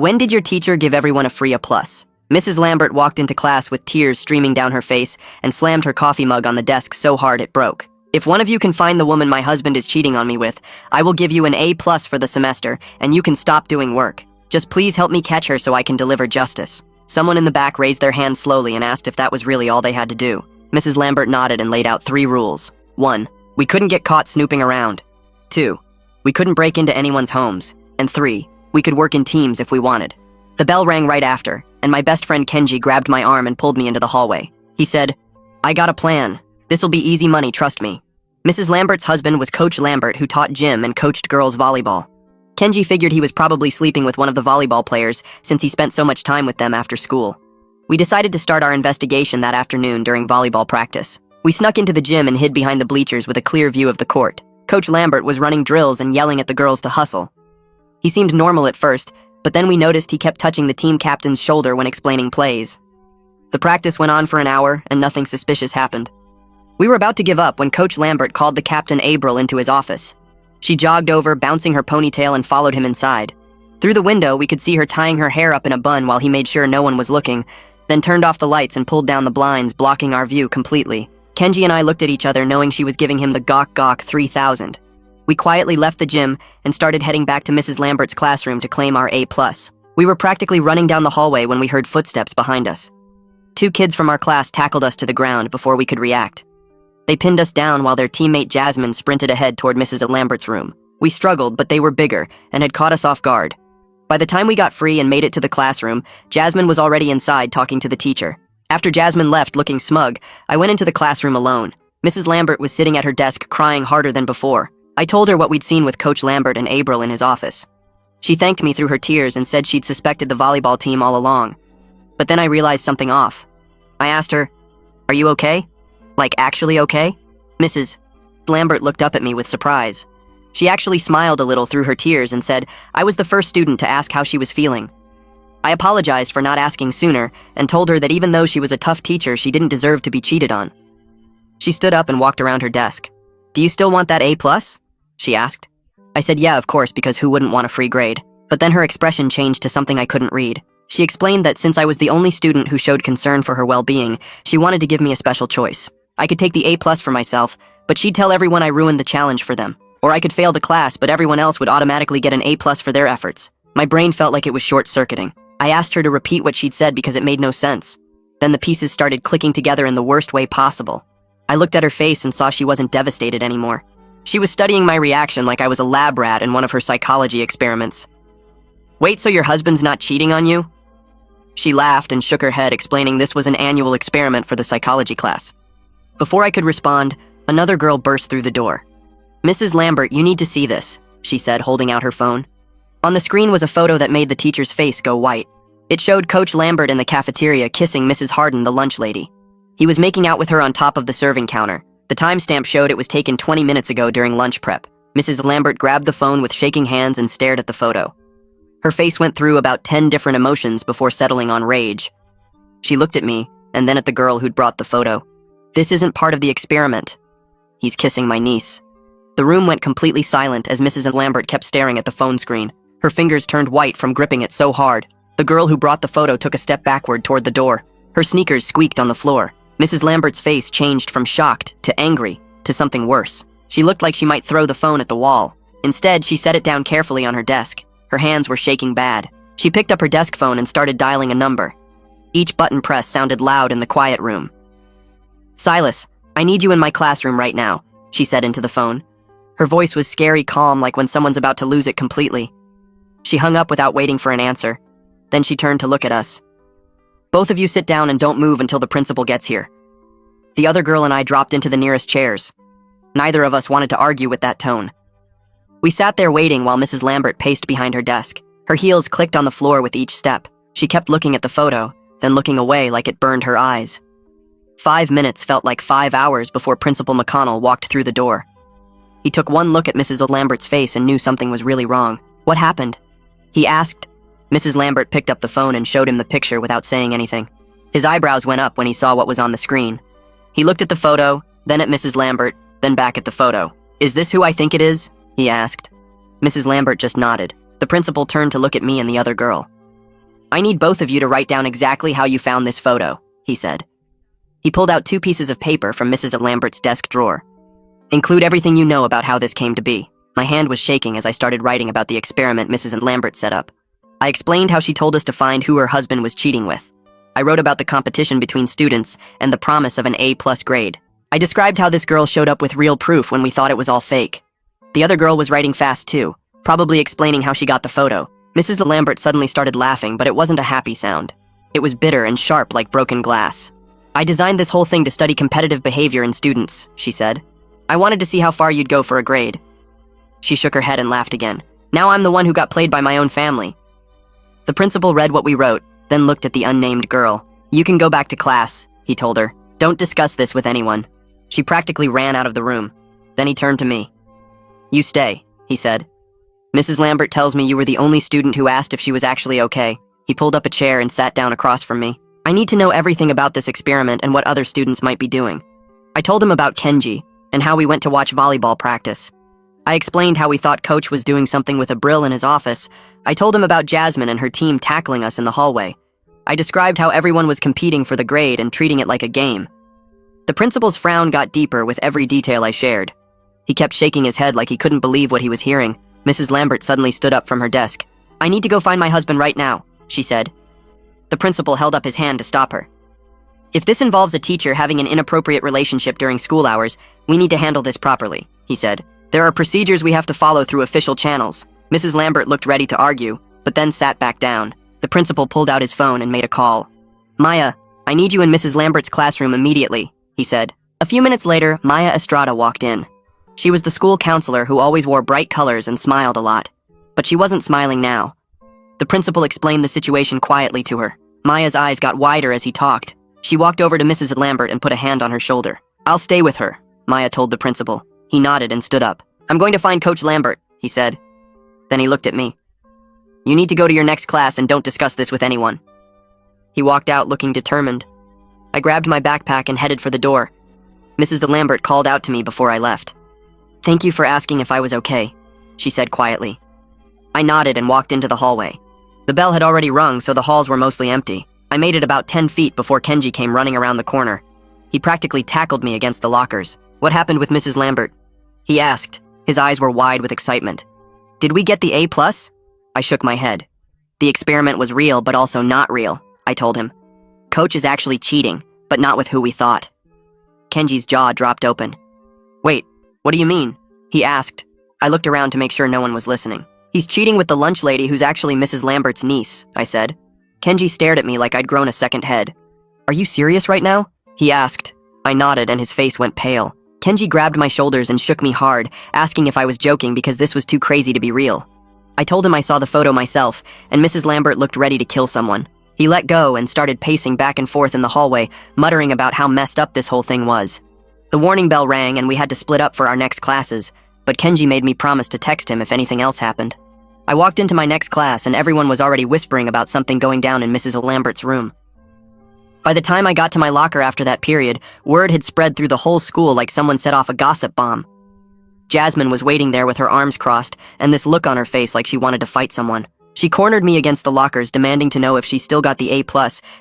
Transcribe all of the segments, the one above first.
When did your teacher give everyone a free A+? Mrs. Lambert walked into class with tears streaming down her face and slammed her coffee mug on the desk so hard it broke. If one of you can find the woman my husband is cheating on me with, I will give you an A+ for the semester, and you can stop doing work. Just please help me catch her so I can deliver justice. Someone in the back raised their hand slowly and asked if that was really all they had to do. Mrs. Lambert nodded and laid out 3 rules. 1. We couldn't get caught snooping around. 2. We couldn't break into anyone's homes. And 3. We could work in teams if we wanted. The bell rang right after, and my best friend Kenji grabbed my arm and pulled me into the hallway. He said, "I got a plan. This'll be easy money, trust me." Mrs. Lambert's husband was Coach Lambert, who taught gym and coached girls volleyball. Kenji figured he was probably sleeping with one of the volleyball players since he spent so much time with them after school. We decided to start our investigation that afternoon during volleyball practice. We snuck into the gym and hid behind the bleachers with a clear view of the court. Coach Lambert was running drills and yelling at the girls to hustle. He seemed normal at first, but then we noticed he kept touching the team captain's shoulder when explaining plays. The practice went on for an hour, and nothing suspicious happened. We were about to give up when Coach Lambert called the captain April into his office. She jogged over, bouncing her ponytail, and followed him inside. Through the window, we could see her tying her hair up in a bun while he made sure no one was looking, then turned off the lights and pulled down the blinds, blocking our view completely. Kenji and I looked at each other, knowing she was giving him the Gawk Gawk 3000. We quietly left the gym and started heading back to Mrs. Lambert's classroom to claim our A+. We were practically running down the hallway when we heard footsteps behind us. 2 kids from our class tackled us to the ground before we could react. They pinned us down while their teammate Jasmine sprinted ahead toward Mrs. Lambert's room. We struggled, but they were bigger and had caught us off guard. By the time we got free and made it to the classroom, Jasmine was already inside talking to the teacher. After Jasmine left looking smug, I went into the classroom alone. Mrs. Lambert was sitting at her desk crying harder than before. I told her what we'd seen with Coach Lambert and April in his office. She thanked me through her tears and said she'd suspected the volleyball team all along. But then I realized something off. I asked her, "Are you okay? Like, actually okay?" Mrs. Lambert looked up at me with surprise. She actually smiled a little through her tears and said I was the first student to ask how she was feeling. I apologized for not asking sooner and told her that even though she was a tough teacher, she didn't deserve to be cheated on. She stood up and walked around her desk. "Do you still want that A+?" she asked. I said yeah, of course, because who wouldn't want a free grade? But then her expression changed to something I couldn't read. She explained that since I was the only student who showed concern for her well-being, she wanted to give me a special choice. I could take the A+ for myself, but she'd tell everyone I ruined the challenge for them. Or I could fail the class, but everyone else would automatically get an A+ for their efforts. My brain felt like it was short-circuiting. I asked her to repeat what she'd said because it made no sense. Then the pieces started clicking together in the worst way possible. I looked at her face and saw she wasn't devastated anymore. She was studying my reaction like I was a lab rat in one of her psychology experiments. "Wait, so your husband's not cheating on you?" She laughed and shook her head, explaining this was an annual experiment for the psychology class. Before I could respond, another girl burst through the door. "Mrs. Lambert, you need to see this," she said, holding out her phone. On the screen was a photo that made the teacher's face go white. It showed Coach Lambert in the cafeteria kissing Mrs. Harden, the lunch lady. He was making out with her on top of the serving counter. The timestamp showed it was taken 20 minutes ago during lunch prep. Mrs. Lambert grabbed the phone with shaking hands and stared at the photo. Her face went through about 10 different emotions before settling on rage. She looked at me, and then at the girl who'd brought the photo. "This isn't part of the experiment. He's kissing my niece." The room went completely silent as Mrs. Lambert kept staring at the phone screen. Her fingers turned white from gripping it so hard. The girl who brought the photo took a step backward toward the door. Her sneakers squeaked on the floor. Mrs. Lambert's face changed from shocked to angry to something worse. She looked like she might throw the phone at the wall. Instead, she set it down carefully on her desk. Her hands were shaking bad. She picked up her desk phone and started dialing a number. Each button press sounded loud in the quiet room. "Silas, I need you in my classroom right now," she said into the phone. Her voice was scary calm, like when someone's about to lose it completely. She hung up without waiting for an answer. Then she turned to look at us. "Both of you sit down and don't move until the principal gets here." The other girl and I dropped into the nearest chairs. Neither of us wanted to argue with that tone. We sat there waiting while Mrs. Lambert paced behind her desk. Her heels clicked on the floor with each step. She kept looking at the photo, then looking away like it burned her eyes. 5 minutes felt like 5 hours before Principal McConnell walked through the door. He took one look at Mrs. Lambert's face and knew something was really wrong. "What happened?" he asked. Mrs. Lambert picked up the phone and showed him the picture without saying anything. His eyebrows went up when he saw what was on the screen. He looked at the photo, then at Mrs. Lambert, then back at the photo. "Is this who I think it is?" he asked. Mrs. Lambert just nodded. The principal turned to look at me and the other girl. I need both of you to write down exactly how you found this photo, he said. He pulled out 2 pieces of paper from Mrs. Lambert's desk drawer. Include everything you know about how this came to be. My hand was shaking as I started writing about the experiment Mrs. Lambert set up. I explained how she told us to find who her husband was cheating with. I wrote about the competition between students and the promise of an A+ grade. I described how this girl showed up with real proof when we thought it was all fake. The other girl was writing fast too, probably explaining how she got the photo. Mrs. Lambert suddenly started laughing, but it wasn't a happy sound. It was bitter and sharp like broken glass. I designed this whole thing to study competitive behavior in students, she said. I wanted to see how far you'd go for a grade. She shook her head and laughed again. Now I'm the one who got played by my own family. The principal read what we wrote, then looked at the unnamed girl. You can go back to class, he told her. Don't discuss this with anyone. She practically ran out of the room. Then he turned to me. You stay, he said. Mrs. Lambert tells me you were the only student who asked if she was actually okay. He pulled up a chair and sat down across from me. I need to know everything about this experiment and what other students might be doing. I told him about Kenji and how we went to watch volleyball practice. I explained how we thought Coach was doing something with a brill in his office. I told him about Jasmine and her team tackling us in the hallway. I described how everyone was competing for the grade and treating it like a game. The principal's frown got deeper with every detail I shared. He kept shaking his head like he couldn't believe what he was hearing. Mrs. Lambert suddenly stood up from her desk. I need to go find my husband right now, she said. The principal held up his hand to stop her. If this involves a teacher having an inappropriate relationship during school hours, we need to handle this properly, he said. There are procedures we have to follow through official channels. Mrs. Lambert looked ready to argue, but then sat back down. The principal pulled out his phone and made a call. Maya, I need you in Mrs. Lambert's classroom immediately, he said. A few minutes later, Maya Estrada walked in. She was the school counselor who always wore bright colors and smiled a lot. But she wasn't smiling now. The principal explained the situation quietly to her. Maya's eyes got wider as he talked. She walked over to Mrs. Lambert and put a hand on her shoulder. I'll stay with her, Maya told the principal. He nodded and stood up. I'm going to find Coach Lambert, he said. Then he looked at me. You need to go to your next class and don't discuss this with anyone. He walked out looking determined. I grabbed my backpack and headed for the door. Mrs. Lambert called out to me before I left. Thank you for asking if I was okay, she said quietly. I nodded and walked into the hallway. The bell had already rung, so the halls were mostly empty. I made it about 10 feet before Kenji came running around the corner. He practically tackled me against the lockers. What happened with Mrs. Lambert? He asked. His eyes were wide with excitement. Did we get the A+? I shook my head. The experiment was real, but also not real, I told him. Coach is actually cheating, but not with who we thought. Kenji's jaw dropped open. Wait, what do you mean? He asked. I looked around to make sure no one was listening. He's cheating with the lunch lady who's actually Mrs. Lambert's niece, I said. Kenji stared at me like I'd grown a second head. Are you serious right now? He asked. I nodded and his face went pale. Kenji grabbed my shoulders and shook me hard, asking if I was joking because this was too crazy to be real. I told him I saw the photo myself, and Mrs. Lambert looked ready to kill someone. He let go and started pacing back and forth in the hallway, muttering about how messed up this whole thing was. The warning bell rang and we had to split up for our next classes, but Kenji made me promise to text him if anything else happened. I walked into my next class and everyone was already whispering about something going down in Mrs. Lambert's room. By the time I got to my locker after that period, word had spread through the whole school like someone set off a gossip bomb. Jasmine was waiting there with her arms crossed and this look on her face like she wanted to fight someone. She cornered me against the lockers, demanding to know if she still got the A+,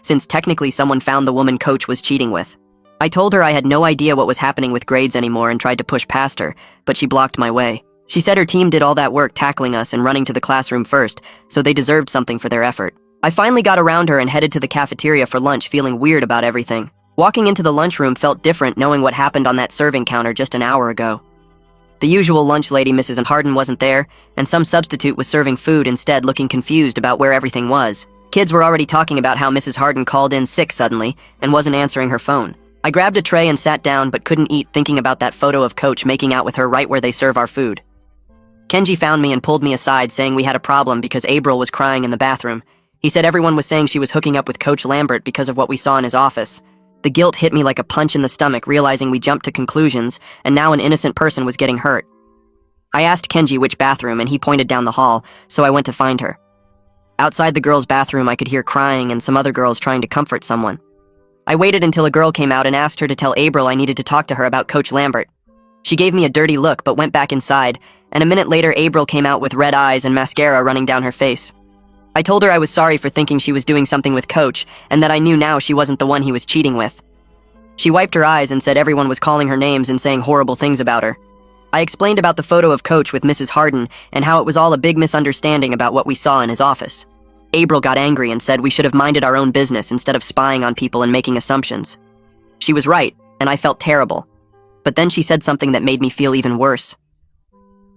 since technically someone found the woman Coach was cheating with. I told her I had no idea what was happening with grades anymore and tried to push past her, but she blocked my way. She said her team did all that work tackling us and running to the classroom first, so they deserved something for their effort. I finally got around her and headed to the cafeteria for lunch, feeling weird about everything. Walking into the lunchroom felt different knowing what happened on that serving counter just an hour ago. The usual lunch lady, Mrs. Harden, wasn't there, and some substitute was serving food instead, looking confused about where everything was. Kids were already talking about how Mrs. Harden called in sick suddenly and wasn't answering her phone. I grabbed a tray and sat down but couldn't eat, thinking about that photo of Coach making out with her right where they serve our food. Kenji found me and pulled me aside, saying we had a problem because April was crying in the bathroom. He said everyone was saying she was hooking up with Coach Lambert because of what we saw in his office. The guilt hit me like a punch in the stomach, realizing we jumped to conclusions, and now an innocent person was getting hurt. I asked Kenji which bathroom, and he pointed down the hall, so I went to find her. Outside the girls' bathroom, I could hear crying and some other girls trying to comfort someone. I waited until a girl came out and asked her to tell April I needed to talk to her about Coach Lambert. She gave me a dirty look but went back inside, and a minute later April came out with red eyes and mascara running down her face. I told her I was sorry for thinking she was doing something with Coach, and that I knew now she wasn't the one he was cheating with. She wiped her eyes and said everyone was calling her names and saying horrible things about her. I explained about the photo of Coach with Mrs. Harden and how it was all a big misunderstanding about what we saw in his office. April got angry and said we should have minded our own business instead of spying on people and making assumptions. She was right, and I felt terrible. But then she said something that made me feel even worse.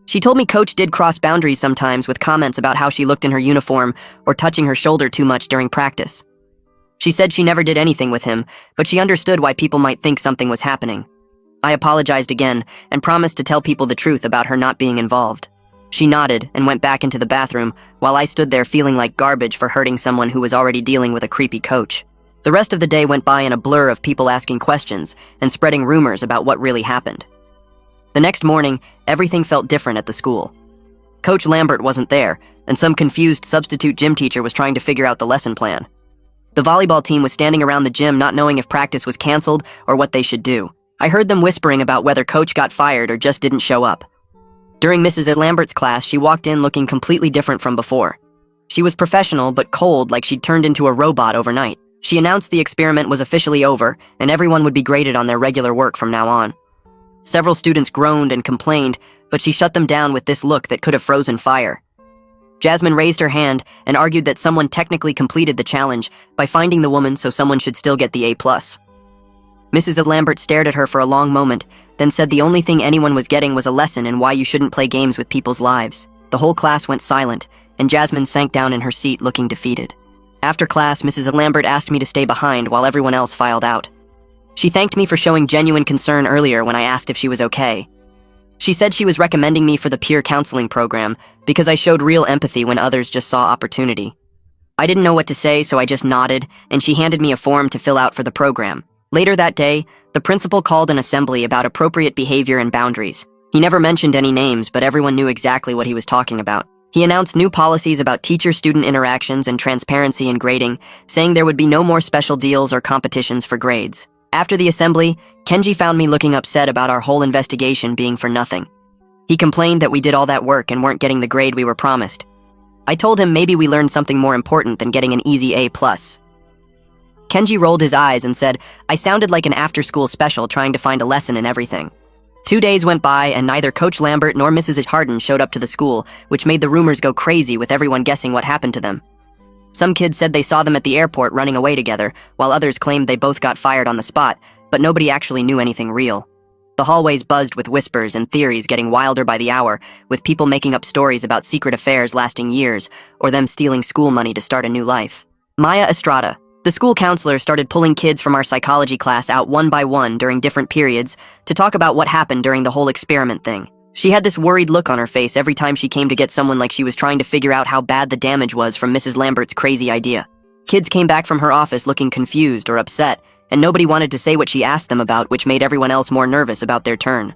She told me Coach did cross boundaries sometimes with comments about how she looked in her uniform or touching her shoulder too much during practice. She said she never did anything with him, but she understood why people might think something was happening. I apologized again and promised to tell people the truth about her not being involved. She nodded and went back into the bathroom while I stood there feeling like garbage for hurting someone who was already dealing with a creepy coach. The rest of the day went by in a blur of people asking questions and spreading rumors about what really happened. The next morning, everything felt different at the school. Coach Lambert wasn't there, and some confused substitute gym teacher was trying to figure out the lesson plan. The volleyball team was standing around the gym not knowing if practice was canceled or what they should do. I heard them whispering about whether Coach got fired or just didn't show up. During Mrs. Lambert's class, she walked in looking completely different from before. She was professional but cold, like she'd turned into a robot overnight. She announced the experiment was officially over and everyone would be graded on their regular work from now on. Several students groaned and complained, but she shut them down with this look that could have frozen fire. Jasmine raised her hand and argued that someone technically completed the challenge by finding the woman, so someone should still get the A+. Mrs. Lambert stared at her for a long moment, then said the only thing anyone was getting was a lesson in why you shouldn't play games with people's lives. The whole class went silent, and Jasmine sank down in her seat looking defeated. After class, Mrs. Lambert asked me to stay behind while everyone else filed out. She thanked me for showing genuine concern earlier when I asked if she was okay. She said she was recommending me for the peer counseling program because I showed real empathy when others just saw opportunity. I didn't know what to say, so I just nodded, and she handed me a form to fill out for the program. Later that day, the principal called an assembly about appropriate behavior and boundaries. He never mentioned any names, but everyone knew exactly what he was talking about. He announced new policies about teacher-student interactions and transparency in grading, saying there would be no more special deals or competitions for grades. After the assembly, Kenji found me looking upset about our whole investigation being for nothing. He complained that we did all that work and weren't getting the grade we were promised. I told him maybe we learned something more important than getting an easy A+. Kenji rolled his eyes and said, I sounded like an after-school special trying to find a lesson in everything. 2 days went by and neither Coach Lambert nor Mrs. Harden showed up to the school, which made the rumors go crazy with everyone guessing what happened to them. Some kids said they saw them at the airport running away together, while others claimed they both got fired on the spot, but nobody actually knew anything real. The hallways buzzed with whispers and theories getting wilder by the hour, with people making up stories about secret affairs lasting years, or them stealing school money to start a new life. Maya Estrada, the school counselor, started pulling kids from our psychology class out one by one during different periods to talk about what happened during the whole experiment thing. She had this worried look on her face every time she came to get someone, like she was trying to figure out how bad the damage was from Mrs. Lambert's crazy idea. Kids came back from her office looking confused or upset, and nobody wanted to say what she asked them about, which made everyone else more nervous about their turn.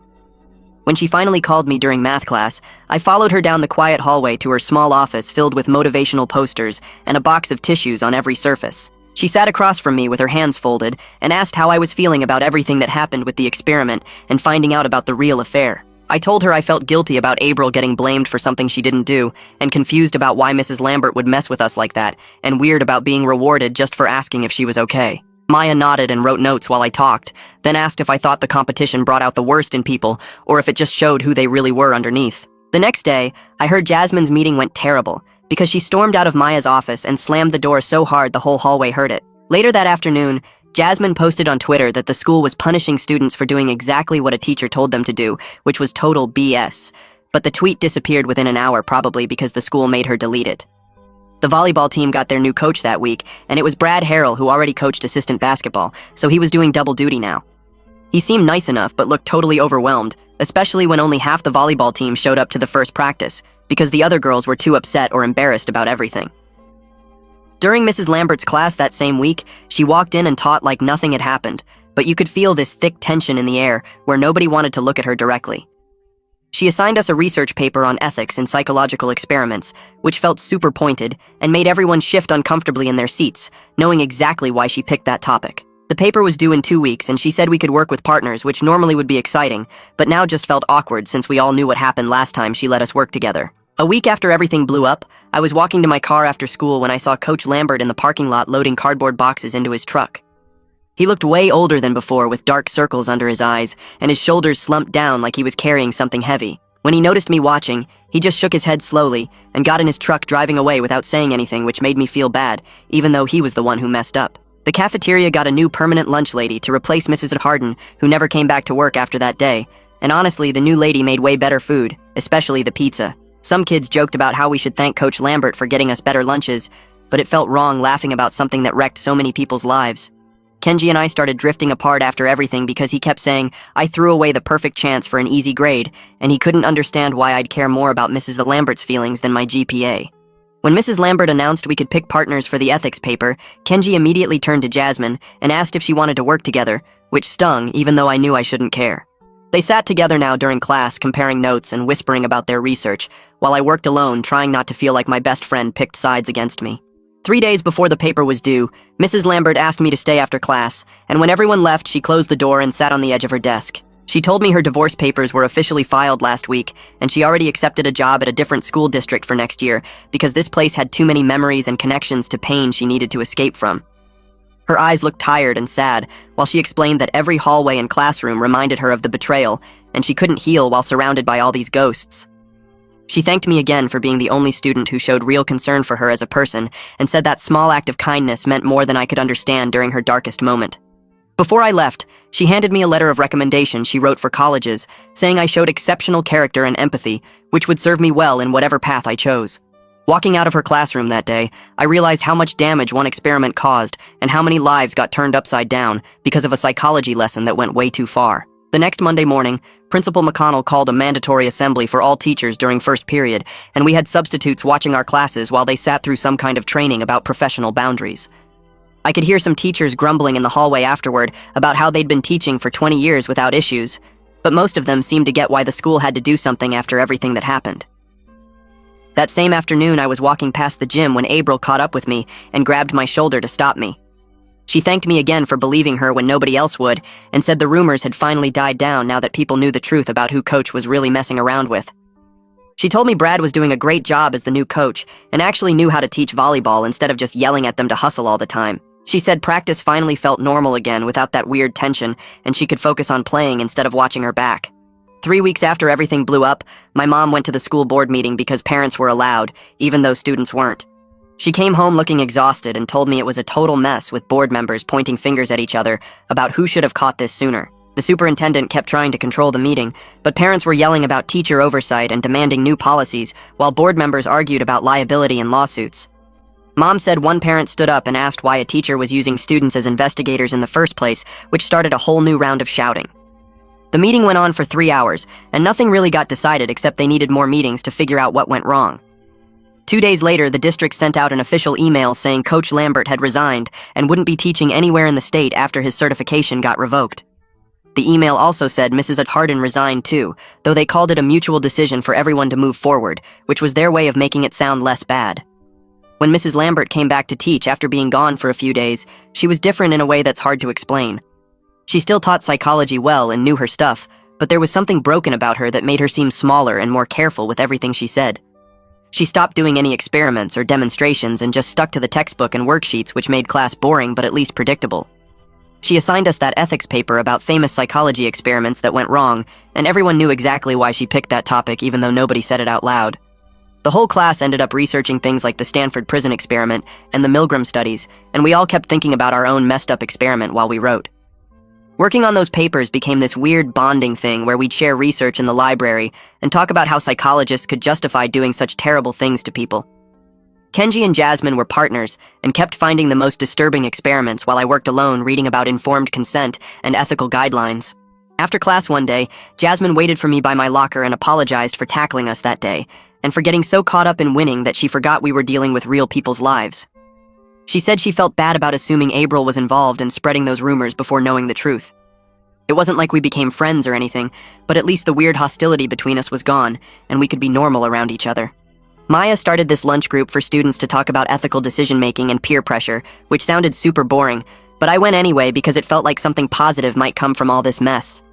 When she finally called me during math class, I followed her down the quiet hallway to her small office filled with motivational posters and a box of tissues on every surface. She sat across from me with her hands folded and asked how I was feeling about everything that happened with the experiment and finding out about the real affair. I told her I felt guilty about April getting blamed for something she didn't do, and confused about why Mrs. Lambert would mess with us like that, and weird about being rewarded just for asking if she was okay. Maya nodded and wrote notes while I talked, then asked if I thought the competition brought out the worst in people, or if it just showed who they really were underneath. The next day, I heard Jasmine's meeting went terrible, because she stormed out of Maya's office and slammed the door so hard the whole hallway heard it. Later that afternoon, Jasmine posted on Twitter that the school was punishing students for doing exactly what a teacher told them to do, which was total BS. But the tweet disappeared within an hour, probably because the school made her delete it. The volleyball team got their new coach that week, and it was Brad Harrell, who already coached assistant basketball, so he was doing double duty now. He seemed nice enough, but looked totally overwhelmed, especially when only half the volleyball team showed up to the first practice, because the other girls were too upset or embarrassed about everything. During Mrs. Lambert's class that same week, she walked in and taught like nothing had happened, but you could feel this thick tension in the air where nobody wanted to look at her directly. She assigned us a research paper on ethics in psychological experiments, which felt super pointed and made everyone shift uncomfortably in their seats, knowing exactly why she picked that topic. The paper was due in 2 weeks, and she said we could work with partners, which normally would be exciting, but now just felt awkward since we all knew what happened last time she let us work together. A week after everything blew up, I was walking to my car after school when I saw Coach Lambert in the parking lot loading cardboard boxes into his truck. He looked way older than before, with dark circles under his eyes, and his shoulders slumped down like he was carrying something heavy. When he noticed me watching, he just shook his head slowly and got in his truck, driving away without saying anything, which made me feel bad, even though he was the one who messed up. The cafeteria got a new permanent lunch lady to replace Mrs. Harden, who never came back to work after that day, and honestly, the new lady made way better food, especially the pizza. Some kids joked about how we should thank Coach Lambert for getting us better lunches, but it felt wrong laughing about something that wrecked so many people's lives. Kenji and I started drifting apart after everything because he kept saying I threw away the perfect chance for an easy grade, and he couldn't understand why I'd care more about Mrs. Lambert's feelings than my GPA. When Mrs. Lambert announced we could pick partners for the ethics paper, Kenji immediately turned to Jasmine and asked if she wanted to work together, which stung even though I knew I shouldn't care. They sat together now during class, comparing notes and whispering about their research, while I worked alone, trying not to feel like my best friend picked sides against me. 3 days before the paper was due, Mrs. Lambert asked me to stay after class, and when everyone left, she closed the door and sat on the edge of her desk. She told me her divorce papers were officially filed last week, and she already accepted a job at a different school district for next year because this place had too many memories and connections to pain she needed to escape from. Her eyes looked tired and sad, while she explained that every hallway and classroom reminded her of the betrayal, and she couldn't heal while surrounded by all these ghosts. She thanked me again for being the only student who showed real concern for her as a person, and said that small act of kindness meant more than I could understand during her darkest moment. Before I left, she handed me a letter of recommendation she wrote for colleges, saying I showed exceptional character and empathy, which would serve me well in whatever path I chose. Walking out of her classroom that day, I realized how much damage one experiment caused and how many lives got turned upside down because of a psychology lesson that went way too far. The next Monday morning, Principal McConnell called a mandatory assembly for all teachers during first period, and we had substitutes watching our classes while they sat through some kind of training about professional boundaries. I could hear some teachers grumbling in the hallway afterward about how they'd been teaching for 20 years without issues, but most of them seemed to get why the school had to do something after everything that happened. That same afternoon, I was walking past the gym when April caught up with me and grabbed my shoulder to stop me. She thanked me again for believing her when nobody else would, and said the rumors had finally died down now that people knew the truth about who Coach was really messing around with. She told me Brad was doing a great job as the new coach and actually knew how to teach volleyball instead of just yelling at them to hustle all the time. She said practice finally felt normal again without that weird tension, and she could focus on playing instead of watching her back. 3 weeks after everything blew up, my mom went to the school board meeting because parents were allowed, even though students weren't. She came home looking exhausted and told me it was a total mess, with board members pointing fingers at each other about who should have caught this sooner. The superintendent kept trying to control the meeting, but parents were yelling about teacher oversight and demanding new policies, while board members argued about liability and lawsuits. Mom said one parent stood up and asked why a teacher was using students as investigators in the first place, which started a whole new round of shouting. The meeting went on for 3 hours, and nothing really got decided except they needed more meetings to figure out what went wrong. 2 days later, the district sent out an official email saying Coach Lambert had resigned and wouldn't be teaching anywhere in the state after his certification got revoked. The email also said Mrs. Harden resigned too, though they called it a mutual decision for everyone to move forward, which was their way of making it sound less bad. When Mrs. Lambert came back to teach after being gone for a few days, she was different in a way that's hard to explain. She still taught psychology well and knew her stuff, but there was something broken about her that made her seem smaller and more careful with everything she said. She stopped doing any experiments or demonstrations and just stuck to the textbook and worksheets, which made class boring but at least predictable. She assigned us that ethics paper about famous psychology experiments that went wrong, and everyone knew exactly why she picked that topic even though nobody said it out loud. The whole class ended up researching things like the Stanford prison experiment and the Milgram studies, and we all kept thinking about our own messed up experiment while we wrote. Working on those papers became this weird bonding thing where we'd share research in the library and talk about how psychologists could justify doing such terrible things to people. Kenji and Jasmine were partners and kept finding the most disturbing experiments while I worked alone reading about informed consent and ethical guidelines. After class one day, Jasmine waited for me by my locker and apologized for tackling us that day, and for getting so caught up in winning that she forgot we were dealing with real people's lives. She said she felt bad about assuming April was involved in spreading those rumors before knowing the truth. It wasn't like we became friends or anything, but at least the weird hostility between us was gone, and we could be normal around each other. Maya started this lunch group for students to talk about ethical decision-making and peer pressure, which sounded super boring, but I went anyway because it felt like something positive might come from all this mess.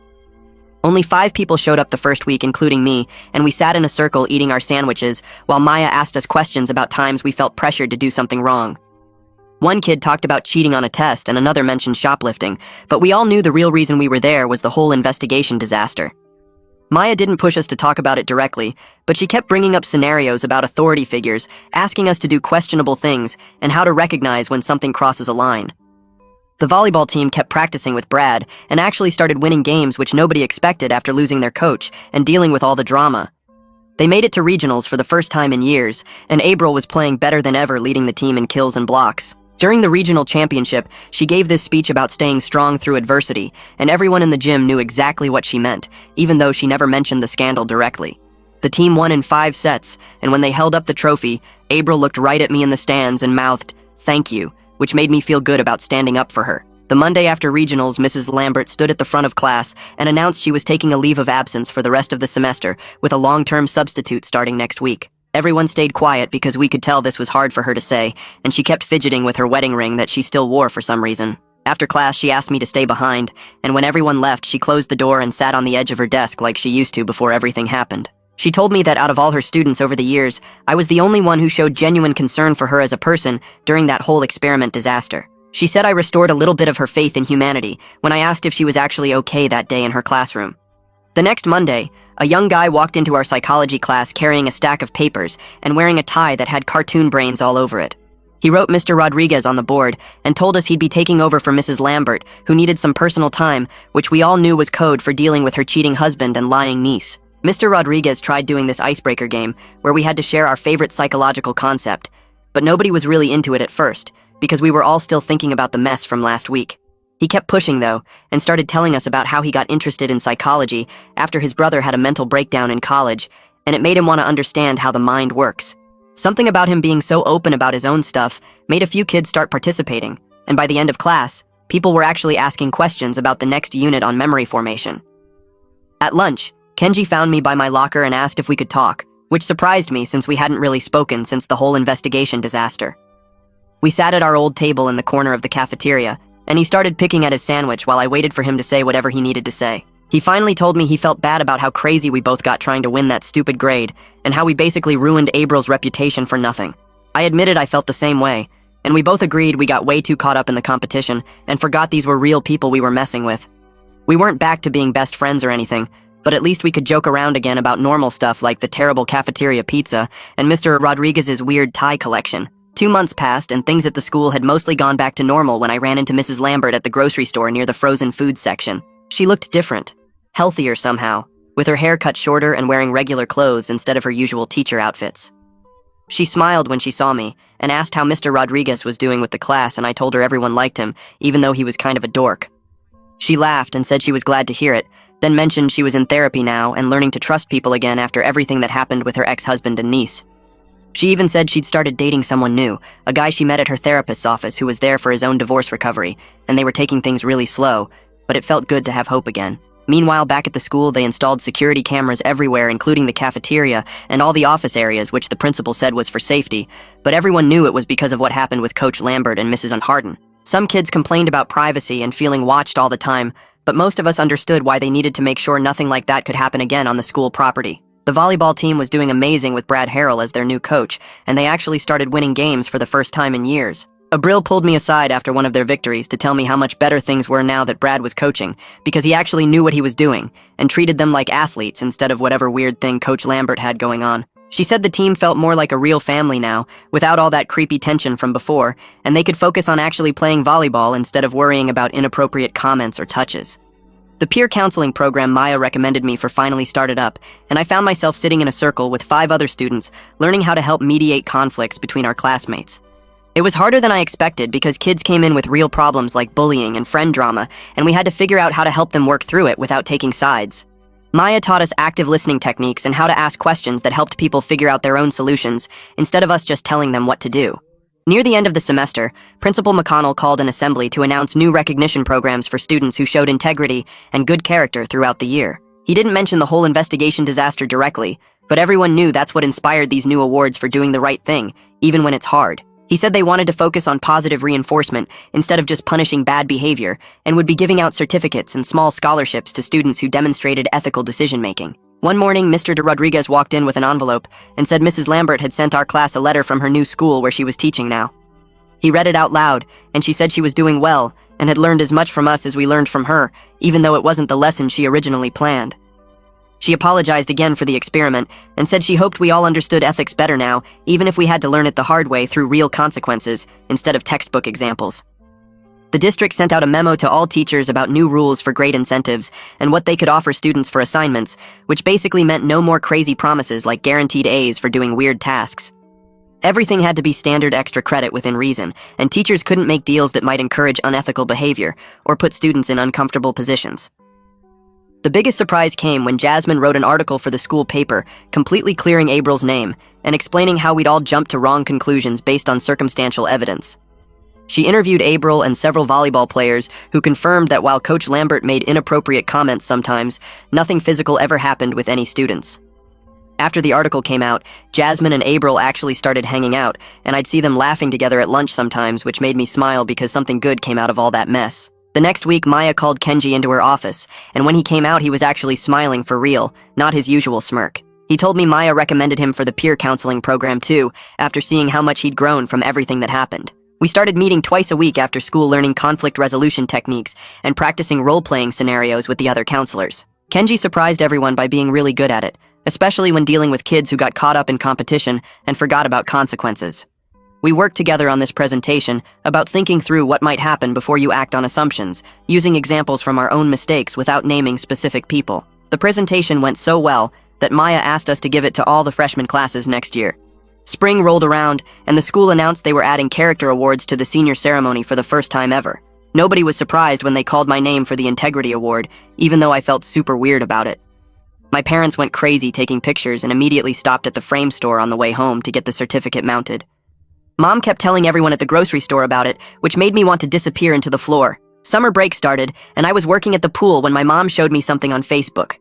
Only 5 people showed up the first week, including me, and we sat in a circle eating our sandwiches while Maya asked us questions about times we felt pressured to do something wrong. One kid talked about cheating on a test and another mentioned shoplifting, but we all knew the real reason we were there was the whole investigation disaster. Maya didn't push us to talk about it directly, but she kept bringing up scenarios about authority figures, asking us to do questionable things, and how to recognize when something crosses a line. The volleyball team kept practicing with Brad and actually started winning games which nobody expected after losing their coach and dealing with all the drama. They made it to regionals for the first time in years, and April was playing better than ever, leading the team in kills and blocks. During the regional championship, she gave this speech about staying strong through adversity, and everyone in the gym knew exactly what she meant, even though she never mentioned the scandal directly. The team won in 5 sets, and when they held up the trophy, April looked right at me in the stands and mouthed, "Thank you," which made me feel good about standing up for her. The Monday after regionals, Mrs. Lambert stood at the front of class and announced she was taking a leave of absence for the rest of the semester, with a long-term substitute starting next week. Everyone stayed quiet because we could tell this was hard for her to say, and she kept fidgeting with her wedding ring that she still wore for some reason. After class, she asked me to stay behind, and when everyone left, she closed the door and sat on the edge of her desk like she used to before everything happened. She told me that out of all her students over the years, I was the only one who showed genuine concern for her as a person during that whole experiment disaster. She said I restored a little bit of her faith in humanity when I asked if she was actually okay that day in her classroom. The next Monday, a young guy walked into our psychology class carrying a stack of papers and wearing a tie that had cartoon brains all over it. He wrote Mr. Rodriguez on the board and told us he'd be taking over for Mrs. Lambert, who needed some personal time, which we all knew was code for dealing with her cheating husband and lying niece. Mr. Rodriguez tried doing this icebreaker game where we had to share our favorite psychological concept, but nobody was really into it at first because we were all still thinking about the mess from last week. He kept pushing, though, and started telling us about how he got interested in psychology after his brother had a mental breakdown in college, and it made him want to understand how the mind works. Something about him being so open about his own stuff made a few kids start participating, and by the end of class, people were actually asking questions about the next unit on memory formation. At lunch, Kenji found me by my locker and asked if we could talk, which surprised me since we hadn't really spoken since the whole investigation disaster. We sat at our old table in the corner of the cafeteria, and he started picking at his sandwich while I waited for him to say whatever he needed to say. He finally told me he felt bad about how crazy we both got trying to win that stupid grade, and how we basically ruined April's reputation for nothing. I admitted I felt the same way, and we both agreed we got way too caught up in the competition and forgot these were real people we were messing with. We weren't back to being best friends or anything, but at least we could joke around again about normal stuff like the terrible cafeteria pizza and Mr. Rodriguez's weird tie collection. 2 months passed, and things at the school had mostly gone back to normal when I ran into Mrs. Lambert at the grocery store near the frozen food section. She looked different, healthier somehow, with her hair cut shorter and wearing regular clothes instead of her usual teacher outfits. She smiled when she saw me and asked how Mr. Rodriguez was doing with the class, and I told her everyone liked him, even though he was kind of a dork. She laughed and said she was glad to hear it, then mentioned she was in therapy now and learning to trust people again after everything that happened with her ex-husband and niece. She even said she'd started dating someone new, a guy she met at her therapist's office who was there for his own divorce recovery, and they were taking things really slow, but it felt good to have hope again. Meanwhile, back at the school, they installed security cameras everywhere, including the cafeteria and all the office areas, which the principal said was for safety, but everyone knew it was because of what happened with Coach Lambert and Mrs. Unharden. Some kids complained about privacy and feeling watched all the time, but most of us understood why they needed to make sure nothing like that could happen again on the school property. The volleyball team was doing amazing with Brad Harrell as their new coach, and they actually started winning games for the first time in years. Abril pulled me aside after one of their victories to tell me how much better things were now that Brad was coaching, because he actually knew what he was doing, and treated them like athletes instead of whatever weird thing Coach Lambert had going on. She said the team felt more like a real family now, without all that creepy tension from before, and they could focus on actually playing volleyball instead of worrying about inappropriate comments or touches. The peer counseling program Maya recommended me for finally started up, and I found myself sitting in a circle with 5 other students, learning how to help mediate conflicts between our classmates. It was harder than I expected because kids came in with real problems like bullying and friend drama, and we had to figure out how to help them work through it without taking sides. Maya taught us active listening techniques and how to ask questions that helped people figure out their own solutions, instead of us just telling them what to do. Near the end of the semester, Principal McConnell called an assembly to announce new recognition programs for students who showed integrity and good character throughout the year. He didn't mention the whole investigation disaster directly, but everyone knew that's what inspired these new awards for doing the right thing, even when it's hard. He said they wanted to focus on positive reinforcement instead of just punishing bad behavior, and would be giving out certificates and small scholarships to students who demonstrated ethical decision-making. One morning, Mr. de Rodriguez walked in with an envelope and said Mrs. Lambert had sent our class a letter from her new school where she was teaching now. He read it out loud, and she said she was doing well and had learned as much from us as we learned from her, even though it wasn't the lesson she originally planned. She apologized again for the experiment and said she hoped we all understood ethics better now, even if we had to learn it the hard way through real consequences instead of textbook examples. The district sent out a memo to all teachers about new rules for grade incentives and what they could offer students for assignments, which basically meant no more crazy promises like guaranteed A's for doing weird tasks. Everything had to be standard extra credit within reason, and teachers couldn't make deals that might encourage unethical behavior or put students in uncomfortable positions. The biggest surprise came when Jasmine wrote an article for the school paper, completely clearing April's name and explaining how we'd all jumped to wrong conclusions based on circumstantial evidence. She interviewed April and several volleyball players who confirmed that while Coach Lambert made inappropriate comments sometimes, nothing physical ever happened with any students. After the article came out, Jasmine and April actually started hanging out, and I'd see them laughing together at lunch sometimes, which made me smile because something good came out of all that mess. The next week, Maya called Kenji into her office, and when he came out, he was actually smiling for real, not his usual smirk. He told me Maya recommended him for the peer counseling program too, after seeing how much he'd grown from everything that happened. We started meeting twice a week after school, learning conflict resolution techniques and practicing role-playing scenarios with the other counselors. Kenji surprised everyone by being really good at it, especially when dealing with kids who got caught up in competition and forgot about consequences. We worked together on this presentation about thinking through what might happen before you act on assumptions, using examples from our own mistakes without naming specific people. The presentation went so well that Maya asked us to give it to all the freshman classes next year. Spring rolled around, and the school announced they were adding character awards to the senior ceremony for the first time ever. Nobody was surprised when they called my name for the Integrity Award, even though I felt super weird about it. My parents went crazy taking pictures and immediately stopped at the frame store on the way home to get the certificate mounted. Mom kept telling everyone at the grocery store about it, which made me want to disappear into the floor. Summer break started, and I was working at the pool when my mom showed me something on Facebook.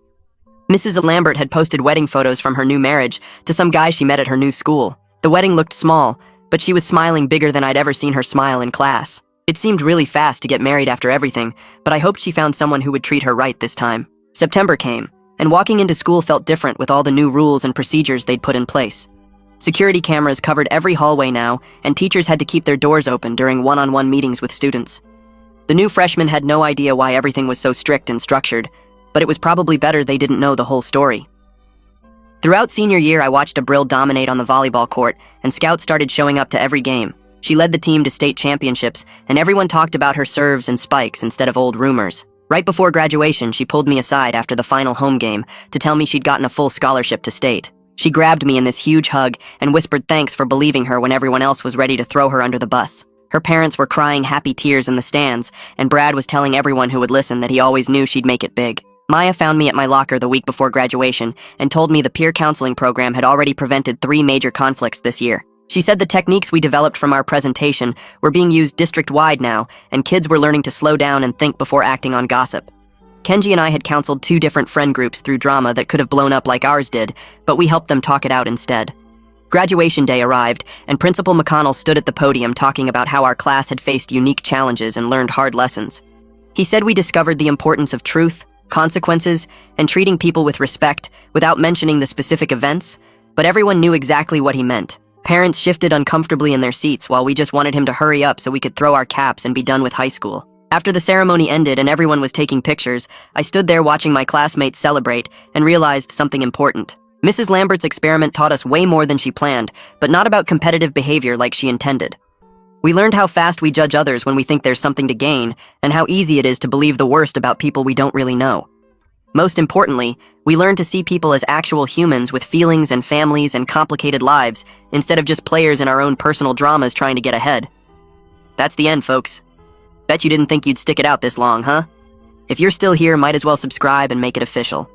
Mrs. Lambert had posted wedding photos from her new marriage to some guy she met at her new school. The wedding looked small, but she was smiling bigger than I'd ever seen her smile in class. It seemed really fast to get married after everything, but I hoped she found someone who would treat her right this time. September came, and walking into school felt different with all the new rules and procedures they'd put in place. Security cameras covered every hallway now, and teachers had to keep their doors open during one-on-one meetings with students. The new freshmen had no idea why everything was so strict and structured, but it was probably better they didn't know the whole story. Throughout senior year, I watched Abril dominate on the volleyball court, and scouts started showing up to every game. She led the team to state championships, and everyone talked about her serves and spikes instead of old rumors. Right before graduation, she pulled me aside after the final home game to tell me she'd gotten a full scholarship to state. She grabbed me in this huge hug and whispered thanks for believing her when everyone else was ready to throw her under the bus. Her parents were crying happy tears in the stands, and Brad was telling everyone who would listen that he always knew she'd make it big. Maya found me at my locker the week before graduation and told me the peer counseling program had already prevented 3 major conflicts this year. She said the techniques we developed from our presentation were being used district-wide now, and kids were learning to slow down and think before acting on gossip. Kenji and I had counseled 2 different friend groups through drama that could have blown up like ours did, but we helped them talk it out instead. Graduation day arrived, and Principal McConnell stood at the podium talking about how our class had faced unique challenges and learned hard lessons. He said we discovered the importance of truth, consequences, and treating people with respect without mentioning the specific events, but everyone knew exactly what he meant. Parents shifted uncomfortably in their seats while we just wanted him to hurry up so we could throw our caps and be done with high school. After the ceremony ended and everyone was taking pictures, I stood there watching my classmates celebrate and realized something important. Mrs. Lambert's experiment taught us way more than she planned, but not about competitive behavior like she intended. We learned how fast we judge others when we think there's something to gain, and how easy it is to believe the worst about people we don't really know. Most importantly, we learned to see people as actual humans with feelings and families and complicated lives, instead of just players in our own personal dramas trying to get ahead. That's the end, folks. Bet you didn't think you'd stick it out this long, huh? If you're still here, might as well subscribe and make it official.